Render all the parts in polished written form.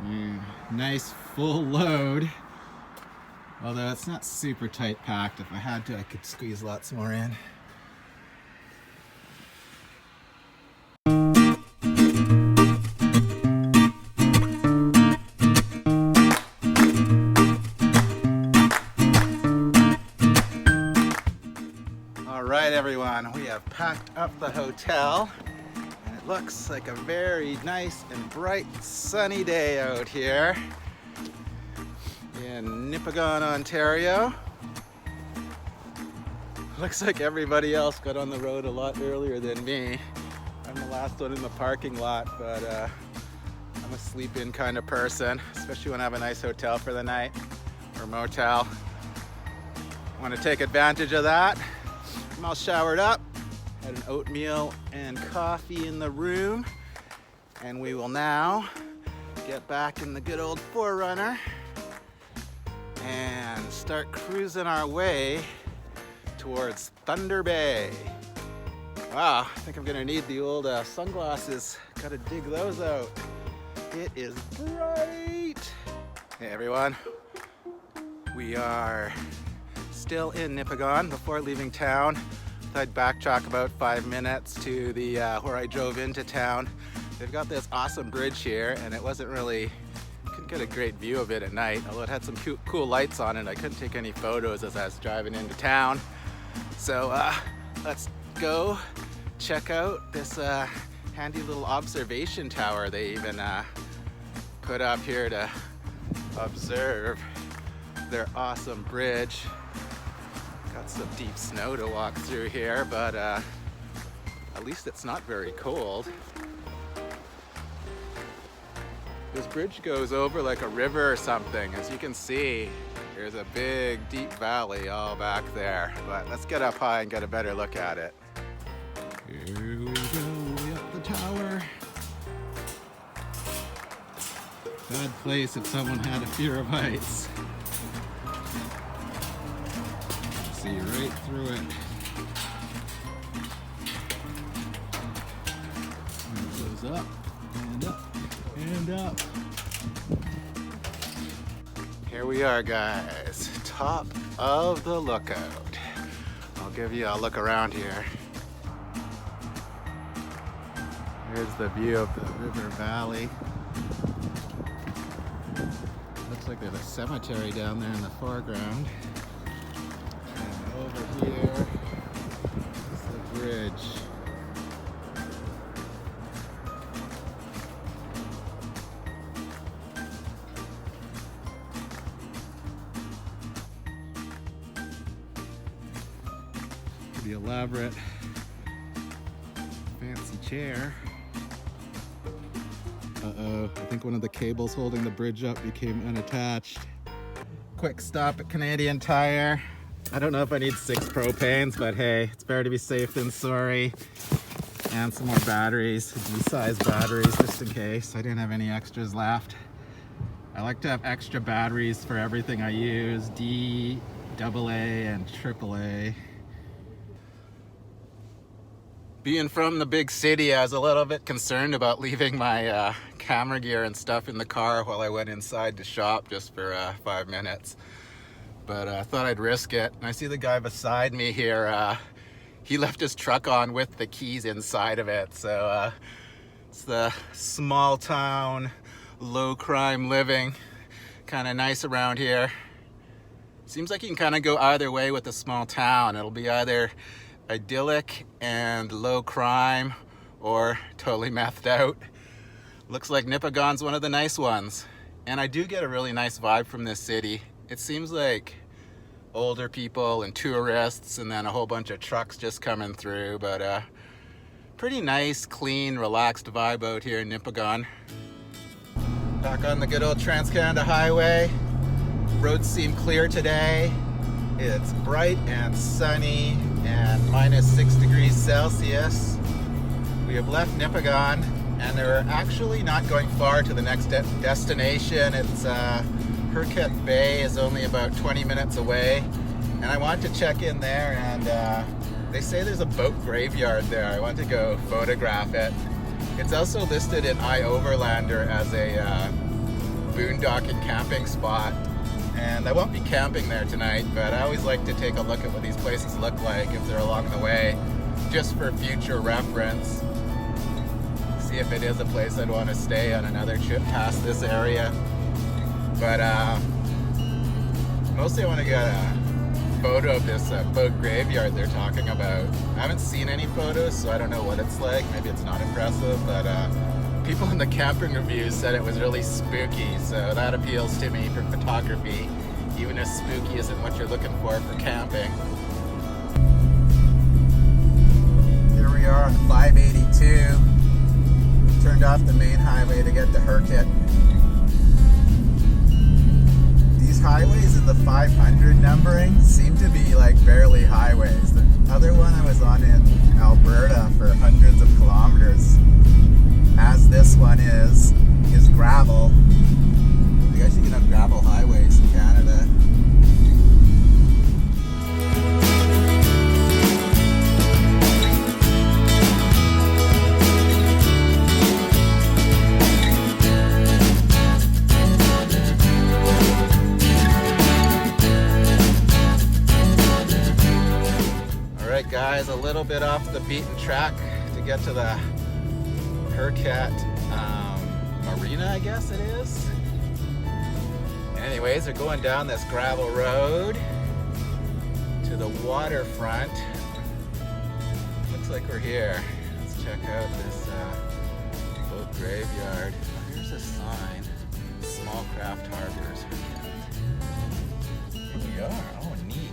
Yeah, nice full load. Although it's not super tight packed. If I had to, I could squeeze lots more in. All right, everyone, we have packed up the hotel. And it looks like a very nice and bright sunny day out here in Nipigon, Ontario. Looks like everybody else got on the road a lot earlier than me. I'm the last one in the parking lot, but I'm a sleep-in kind of person, especially when I have a nice hotel for the night or motel. Want to take advantage of that. I'm all showered up, had an oatmeal and coffee in the room, and we will now get back in the good old 4Runner and start cruising our way towards Thunder Bay. Wow, I think I'm gonna need the old sunglasses. Gotta dig those out. It is bright. Hey everyone, we are still in Nipigon. Before leaving town, I'd backtrack about 5 minutes to the where I drove into town. They've got this awesome bridge here, and it wasn't really, couldn't get a great view of it at night, although it had some cool lights on it. I couldn't take any photos as I was driving into town. So let's go check out this handy little observation tower they even put up here to observe their awesome bridge. Got some deep snow to walk through here, but at least it's not very cold. This bridge goes over like a river or something. As you can see, there's a big deep valley all back there. But let's get up high and get a better look at it. Here we go, way up the tower. Bad place if someone had a fear of heights. See right through it. And it goes up and up and up. Here we are, guys, top of the lookout. I'll give you a look around here. Here's the view of the river valley. Looks like there's a cemetery down there in the foreground. And over here is the bridge. Pretty elaborate, fancy chair. Uh-oh, I think one of the cables holding the bridge up became unattached. Quick stop at Canadian Tire. I don't know if I need 6 propanes, but hey, it's better to be safe than sorry. And some more batteries, D-size batteries, just in case. I didn't have any extras left. I like to have extra batteries for everything I use, D, AA, and AAA. Being from the big city, I was a little bit concerned about leaving my camera gear and stuff in the car while I went inside to shop just for 5 minutes. But I thought I'd risk it. And I see the guy beside me here, he left his truck on with the keys inside of it. So it's the small town, low crime living, kind of nice around here. Seems like you can kind of go either way with a small town. It'll be either idyllic and low crime or totally methed out. Looks like Nipigon's one of the nice ones. And I do get a really nice vibe from this city. It seems like older people and tourists and then a whole bunch of trucks just coming through, but pretty nice, clean, relaxed vibe out here in Nipigon. Back on the good old Trans-Canada Highway. Roads seem clear today. It's bright and sunny and minus 6 degrees Celsius. We have left Nipigon and we're actually not going far to the next destination. It's Hurkett Bay is only about 20 minutes away, and I want to check in there, and they say there's a boat graveyard there. I want to go photograph it. It's also listed in iOverlander as a boondocking camping spot. And I won't be camping there tonight, but I always like to take a look at what these places look like if they're along the way, just for future reference. See if it is a place I'd want to stay on another trip past this area. But mostly I want to get a photo of this boat graveyard they're talking about. I haven't seen any photos, so I don't know what it's like. Maybe it's not impressive, but people in the camping reviews said it was really spooky, so that appeals to me for photography, even if spooky isn't what you're looking for camping. Here we are on 582. Turned off the main highway to get to Hurkett. These highways in the 500 numbering seem to be like barely highways. The other one I was on in Alberta for hundreds of kilometers, as this one is gravel. I guess you can have gravel highways in Canada. Alright guys, a little bit off the beaten track to get to the Hurkett Marina, I guess it is. Anyways, they're going down this gravel road to the waterfront. Looks like we're here. Let's check out this boat graveyard. Oh, here's a sign. Small craft harbors. Here we are. Oh, neat.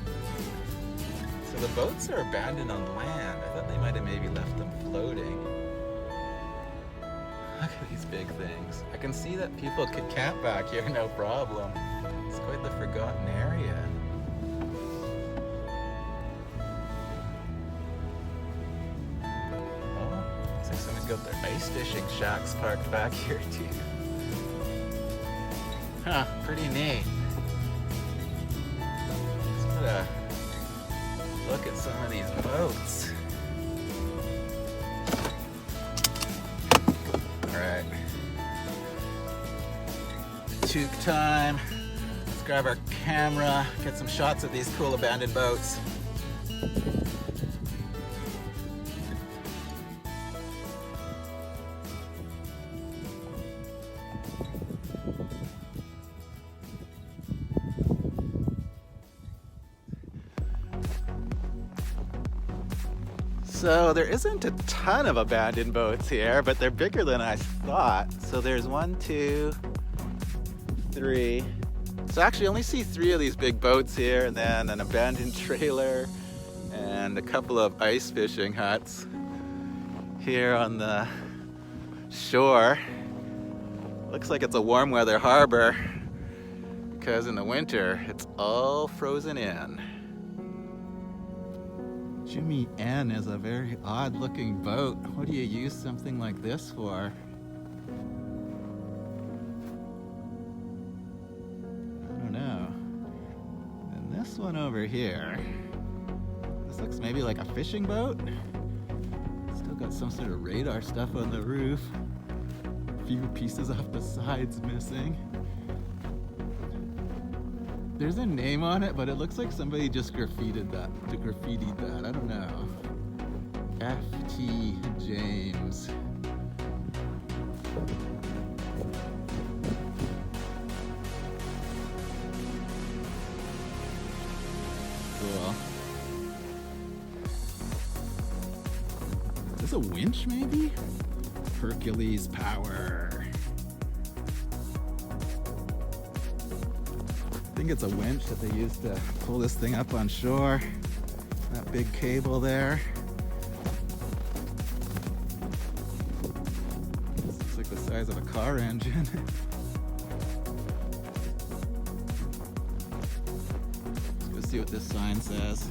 So the boats are abandoned on land. I thought they might have maybe left them floating. Look at these big things. I can see that people could camp back here, no problem. It's quite the forgotten area. Oh, looks like someone's got their ice fishing shacks parked back here too. Huh, pretty neat. Let's get a look at some of these boats. Alright. Toque time. Let's grab our camera, get some shots of these cool abandoned boats. So there isn't a ton of abandoned boats here, but they're bigger than I thought. So there's 1, 2, 3. So actually I only see 3 of these big boats here, and then an abandoned trailer and a couple of ice fishing huts here on the shore. Looks like it's a warm weather harbor because in the winter it's all frozen in. Jimmy N is a very odd looking boat. What do you use something like this for? I don't know. And this one over here, this looks maybe like a fishing boat. Still got some sort of radar stuff on the roof. A few pieces off the sides missing. There's a name on it, but it looks like somebody just graffitied that. I don't know. F.T. James. Cool. Is this a winch maybe? Hercules power. I think it's a winch that they used to pull this thing up on shore. That big cable there. This looks like the size of a car engine. Let's go see what this sign says.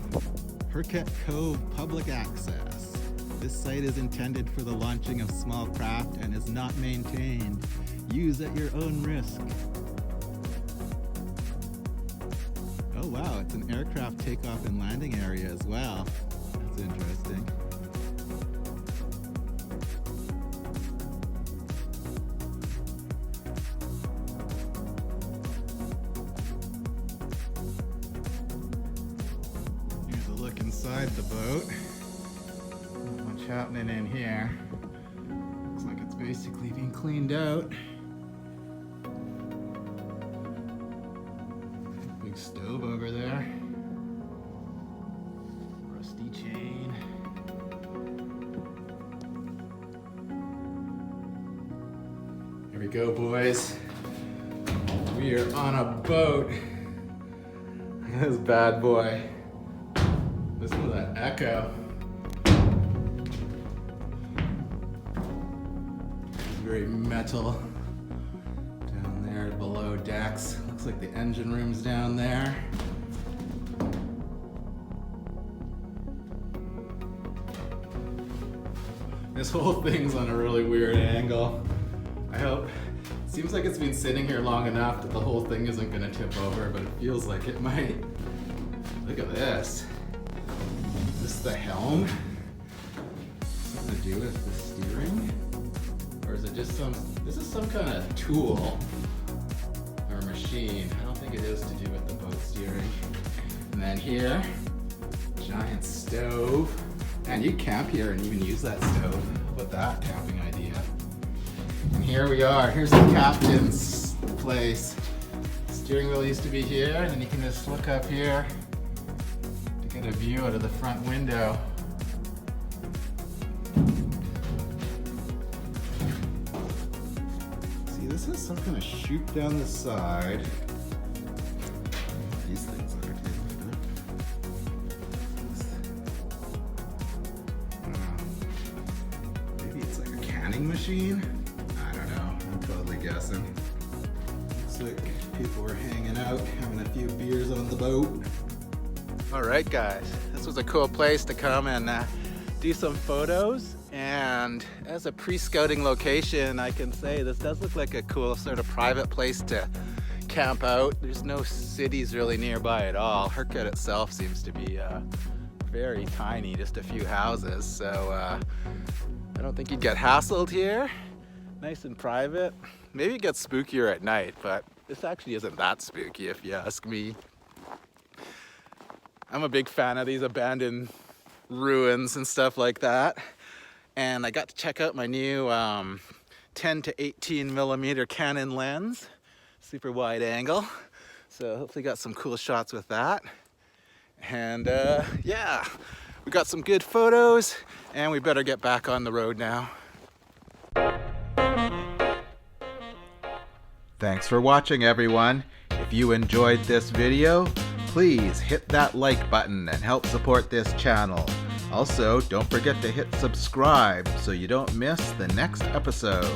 Hurkett Cove public access. This site is intended for the launching of small craft and is not maintained. Use at your own risk. Oh wow, it's an aircraft takeoff and landing area as well. That's interesting. inside the boat. Not much happening in here. Looks like it's basically being cleaned out. Big stove over there. Rusty chain. Here we go, boys. We are on a boat. Look at this bad boy. Listen to that echo. It's very metal down there below decks. Looks like the engine room's down there. This whole thing's on a really weird angle. I hope. Seems like it's been sitting here long enough that the whole thing isn't gonna tip over, but it feels like it might. Look at this. Is this the helm? Something to do with the steering? Or is it just this is some kind of tool or machine. I don't think it is to do with the boat steering. And then here, giant stove. And you camp here and even use that stove. How about that camping idea? And here we are. Here's the captain's place. The steering wheel used to be here, and then you can just look up here to get a view out of the front window. See, this is some kind of chute down the side. These things are too. Maybe it's like a canning machine? I'm totally guessing. Looks like people were hanging out, having a few beers on the boat. All right, guys, this was a cool place to come and do some photos. And as a pre-scouting location, I can say this does look like a cool sort of private place to camp out. There's no cities really nearby at all. Hurkett itself seems to be very tiny, just a few houses. So I don't think you'd get hassled here. Nice and private. Maybe it gets spookier at night, but this actually isn't that spooky if you ask me. I'm a big fan of these abandoned ruins and stuff like that. And I got to check out my new 10 to 18 millimeter Canon lens, super wide angle. So hopefully got some cool shots with that. And yeah, we got some good photos and we better get back on the road now. Thanks for watching, everyone. If you enjoyed this video, please hit that like button and help support this channel. Also, don't forget to hit subscribe so you don't miss the next episode.